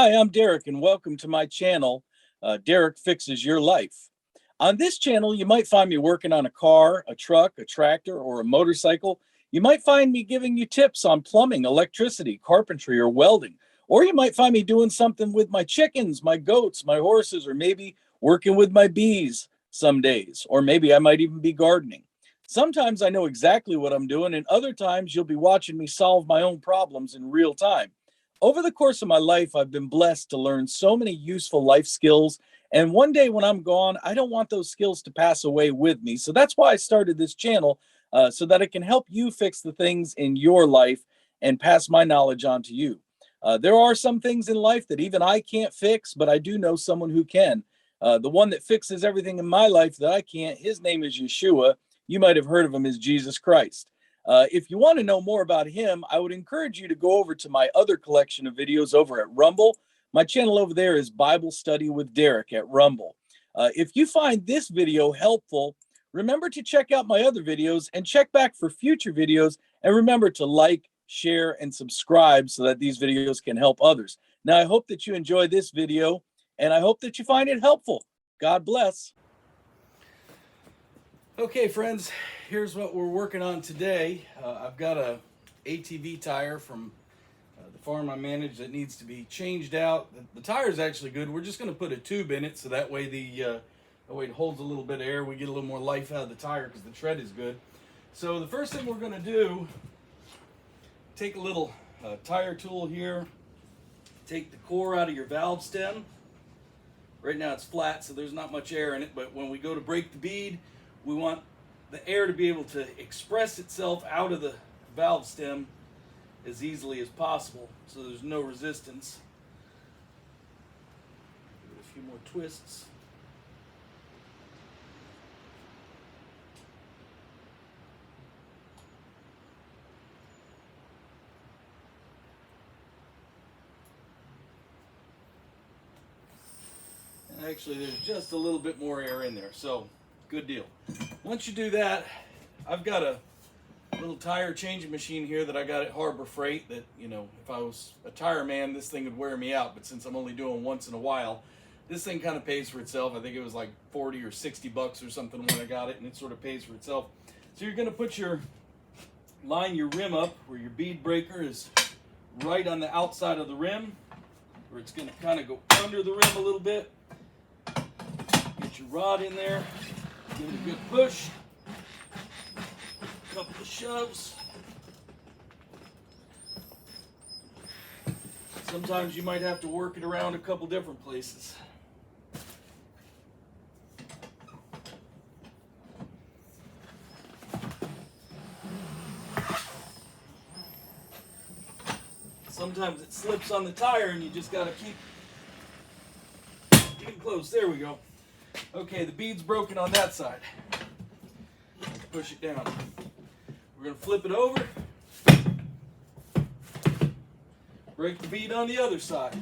Hi, I'm Derek, and welcome to my channel, Derek Fixes Your Life. On this channel, you might find me working on a car, a truck, a tractor, or a motorcycle. You might find me giving you tips on plumbing, electricity, carpentry, or welding. Or you might find me doing something with my chickens, my goats, my horses, or maybe working with my bees some days. Or maybe I might even be gardening. Sometimes I know exactly what I'm doing, and other times you'll be watching me solve my own problems in real time. Over the course of my life, I've been blessed to learn so many useful life skills. And one day when I'm gone, I don't want those skills to pass away with me. So that's why I started this channel, so that it can help you fix the things in your life and pass my knowledge on to you. There are some things in life that even I can't fix, but I do know someone who can. The one that fixes everything in my life that I can't, his name is Yeshua. You might have heard of him as Jesus Christ. If you want to know more about him, I would encourage you to go over to my other collection of videos over at Rumble. My channel over there is Bible Study with Derek at Rumble. If you find this video helpful, remember to check out my other videos and check back for future videos. And remember to like, share, and subscribe so that these videos can help others. Now, I hope that you enjoy this video, and I hope that you find it helpful. God bless. Okay, friends, here's what we're working on today. I've got a ATV tire from the farm I manage that needs to be changed out. The tire is actually good. We're just going to put a tube in it so that way that way it holds a little bit of air. We get a little more life out of the tire because the tread is good. So the first thing we're going to do, take a little tire tool here, take the core out of your valve stem. Right now it's flat, so there's not much air in it, but when we go to break the bead, we want the air to be able to express itself out of the valve stem as easily as possible, so there's no resistance. Give it a few more twists. And actually, there's just a little bit more air in there, so good deal. Once you do that, I've got a little tire changing machine here that I got at Harbor Freight that, you know, if I was a tire man, this thing would wear me out. But since I'm only doing once in a while, this thing kind of pays for itself. I think it was like 40 or 60 bucks or something when I got it, and it sort of pays for itself. So you're going to put line your rim up where your bead breaker is right on the outside of the rim, where it's going to kind of go under the rim a little bit. Get your rod in there. Give it a good push, a couple of shoves. Sometimes you might have to work it around a couple different places. Sometimes it slips on the tire and you just got to keep getting close. There we go. Okay, the bead's broken on that side. Let's push it down. We're going to flip it over. Break the bead on the other side.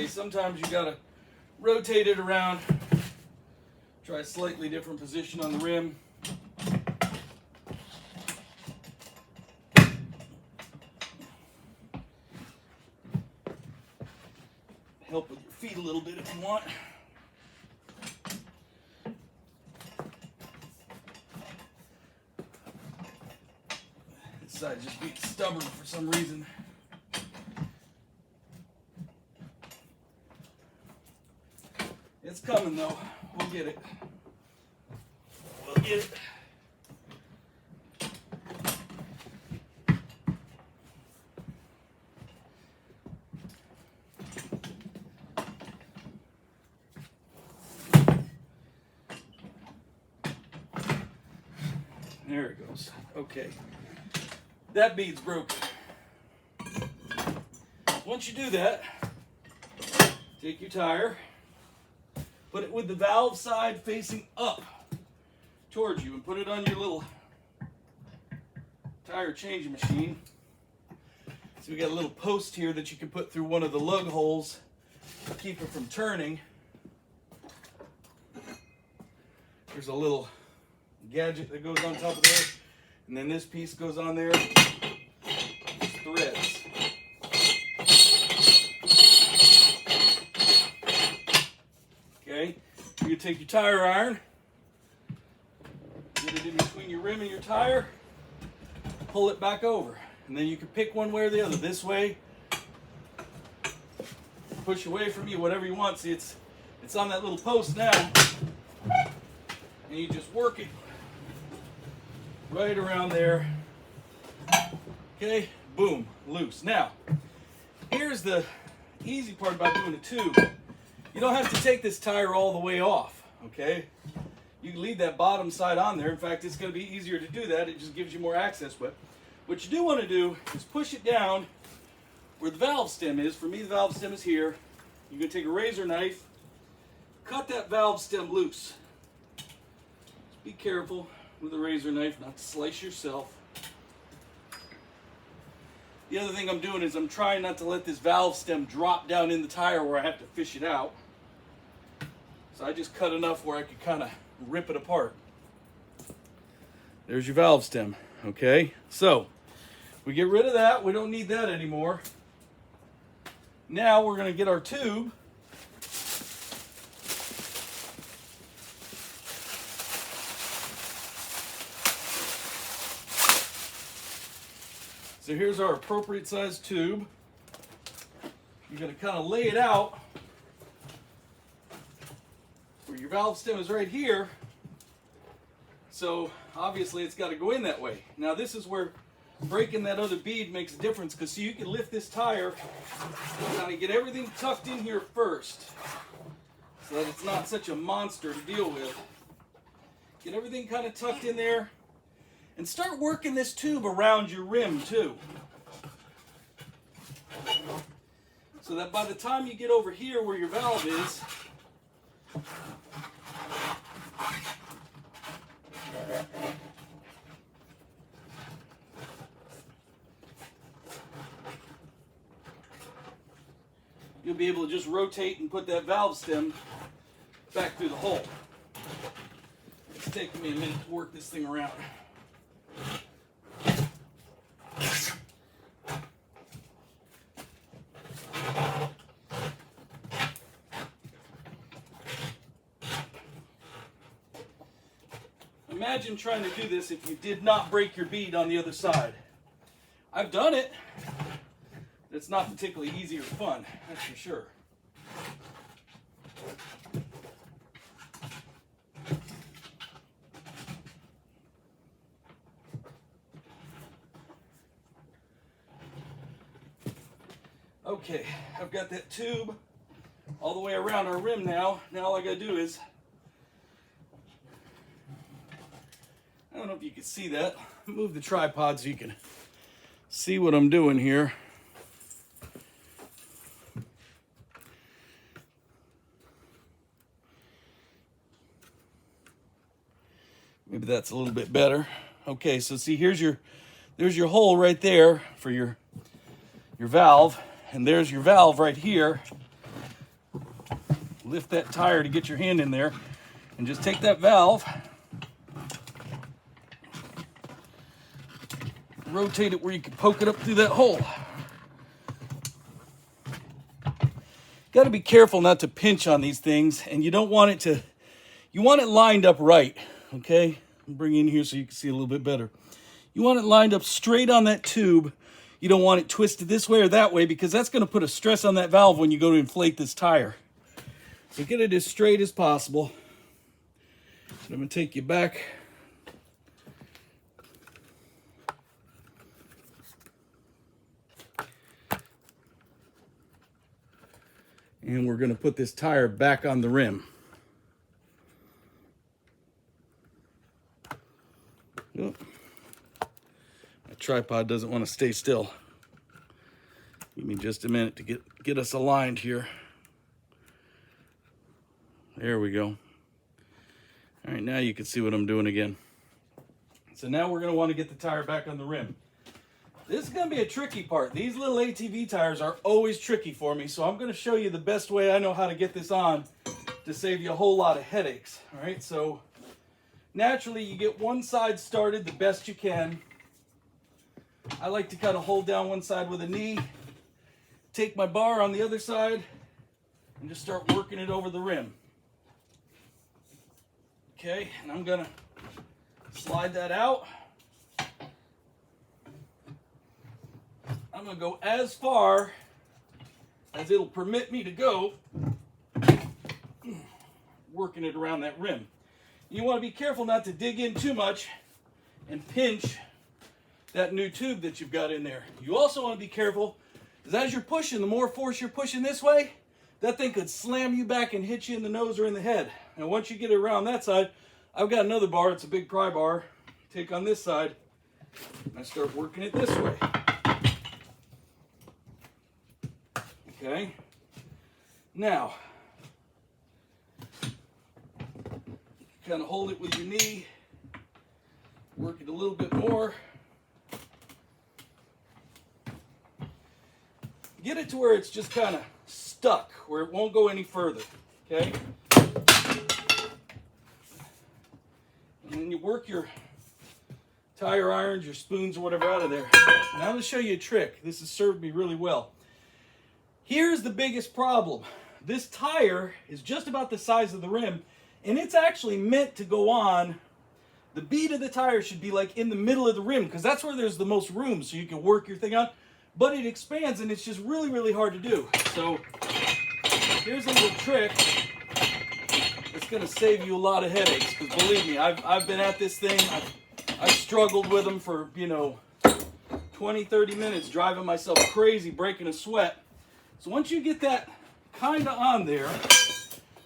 Sometimes you gotta rotate it around, try a slightly different position on the rim. Help with your feet a little bit if you want. This side just being stubborn for some reason. It's coming though. We'll get it. We'll get it. There it goes. Okay. That bead's broken. Once you do that, take your tire, put it with the valve side facing up towards you, and put it on your little tire changing machine. So we got a little post here that you can put through one of the lug holes to keep it from turning. There's a little gadget that goes on top of there, and then this piece goes on there. It's threads. Okay, you can take your tire iron, get it in between your rim and your tire, pull it back over, and then you can pick one way or the other. This way, push away from you, whatever you want. See, it's on that little post now, and you just work it right around there. Okay, boom, loose. Now, here's the easy part about doing a tube. You don't have to take this tire all the way off, okay? You can leave that bottom side on there. In fact, it's going to be easier to do that. It just gives you more access. But what you do want to do is push it down where the valve stem is. For me, the valve stem is here. You're going to take a razor knife, cut that valve stem loose. Just be careful with a razor knife not to slice yourself. The other thing I'm doing is I'm trying not to let this valve stem drop down in the tire where I have to fish it out. So I just cut enough where I could kind of rip it apart. There's your valve stem, okay? So we get rid of that. We don't need that anymore. Now we're going to get our tube. So here's our appropriate size tube. You're going to kind of lay it out where your valve stem is right here. So obviously it's got to go in that way. Now this is where breaking that other bead makes a difference, because so you can lift this tire and kind of get everything tucked in here first so that it's not such a monster to deal with. Get everything kind of tucked in there. And start working this tube around your rim too. So that by the time you get over here where your valve is, you'll be able to just rotate and put that valve stem back through the hole. It's taking me a minute to work this thing around. Imagine trying to do this if you did not break your bead on the other side. I've done it. It's not particularly easy or fun, that's for sure. Okay, I've got that tube all the way around our rim now. Now all I gotta do is, I don't know if you can see that. Move the tripod so you can see what I'm doing here. Maybe that's a little bit better. Okay, so see, there's your hole right there for your valve, and there's your valve right here. Lift that tire to get your hand in there, and just take that valve, rotate it where you can poke it up through that hole. Got to be careful not to pinch on these things, and you don't want it to, you want it lined up right, okay? I'll bring it in here so you can see a little bit better. You want it lined up straight on that tube. You don't want it twisted this way or that way, because that's going to put a stress on that valve when you go to inflate this tire. So get it as straight as possible. So I'm going to take you back. And we're going to put this tire back on the rim. Oh, my tripod doesn't want to stay still. Give me just a minute to get us aligned here. There we go. All right, now you can see what I'm doing again. So now we're going to want to get the tire back on the rim. This is going to be a tricky part. These little ATV tires are always tricky for me, so I'm going to show you the best way I know how to get this on to save you a whole lot of headaches. All right, so naturally you get one side started the best you can. I like to kind of hold down one side with a knee, take my bar on the other side, and just start working it over the rim. Okay, and I'm gonna slide that out. I'm gonna go as far as it'll permit me to go, working it around that rim. You want to be careful not to dig in too much and pinch that new tube that you've got in there. You also want to be careful, because as you're pushing, the more force you're pushing this way, that thing could slam you back and hit you in the nose or in the head. And once you get it around that side, I've got another bar. It's a big pry bar. Take on this side, and I start working it this way. Okay. Now, kind of hold it with your knee, work it a little bit more. Get it to where it's just kind of stuck, where it won't go any further, okay? And then you work your tire irons, your spoons, or whatever out of there. Now I'm going to show you a trick. This has served me really well. Here's the biggest problem. This tire is just about the size of the rim, and it's actually meant to go on. The bead of the tire should be like in the middle of the rim, because that's where there's the most room, so you can work your thing out. But it expands, and it's just really, really hard to do. So here's a little trick that's going to save you a lot of headaches. Because believe me, I've been at this thing. I've struggled with them for, 20, 30 minutes, driving myself crazy, breaking a sweat. So once you get that kind of on there,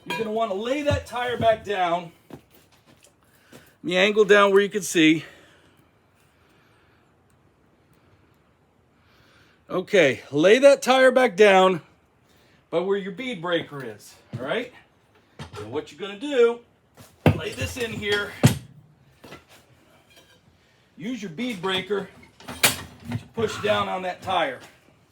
you're going to want to lay that tire back down. Let me angle down where you can see. Okay, lay that tire back down by where your bead breaker is, all right? And what you're going to do, lay this in here. Use your bead breaker to push down on that tire.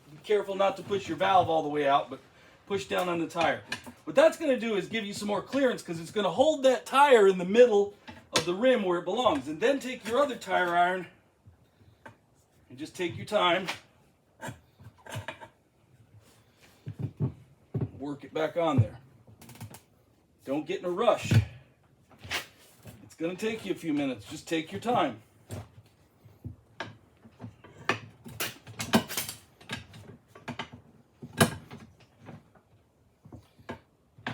Be careful not to push your valve all the way out, but push down on the tire. What that's going to do is give you some more clearance, because it's going to hold that tire in the middle of the rim where it belongs. And then take your other tire iron and just take your time. Work it back on there. Don't get in a rush. It's going to take you a few minutes. Just take your time.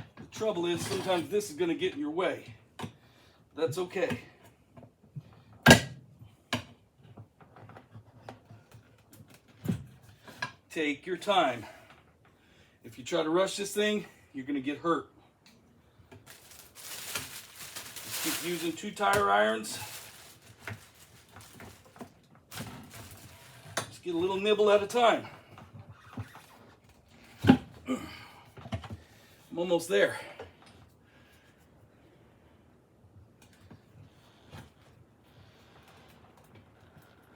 The trouble is sometimes this is going to get in your way. That's okay. Take your time. If you try to rush this thing, you're going to get hurt. Just keep using 2 tire irons. Just get a little nibble at a time. I'm almost there.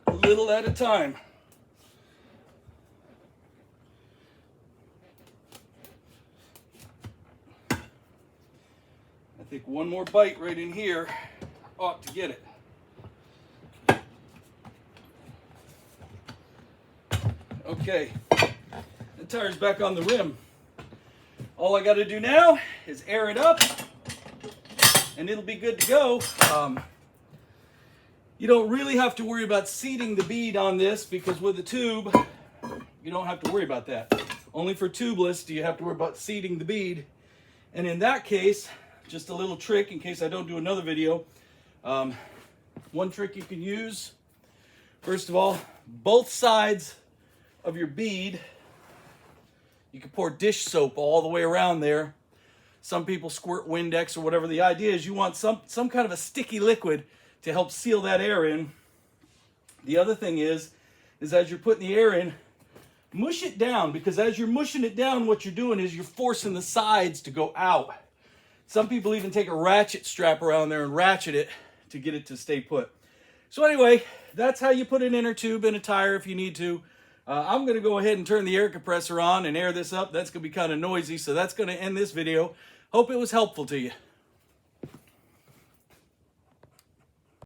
A little at a time. I think one more bite right in here ought to get it. Okay, the tire's back on the rim. All I got to do now is air it up, and it'll be good to go. You don't really have to worry about seating the bead on this, because with a tube, you don't have to worry about that. Only for tubeless do you have to worry about seating the bead. And in that case, just a little trick in case I don't do another video. One trick you can use, first of all, both sides of your bead, you can pour dish soap all the way around there. Some people squirt Windex or whatever. The idea is you want some kind of a sticky liquid to help seal that air in. The other thing is as you're putting the air in, mush it down, because as you're mushing it down, what you're doing is you're forcing the sides to go out. Some people even take a ratchet strap around there and ratchet it to get it to stay put. So anyway, that's how you put an inner tube in a tire if you need to. I'm going to go ahead and turn the air compressor on and air this up. That's going to be kind of noisy, so that's going to end this video. Hope it was helpful to you.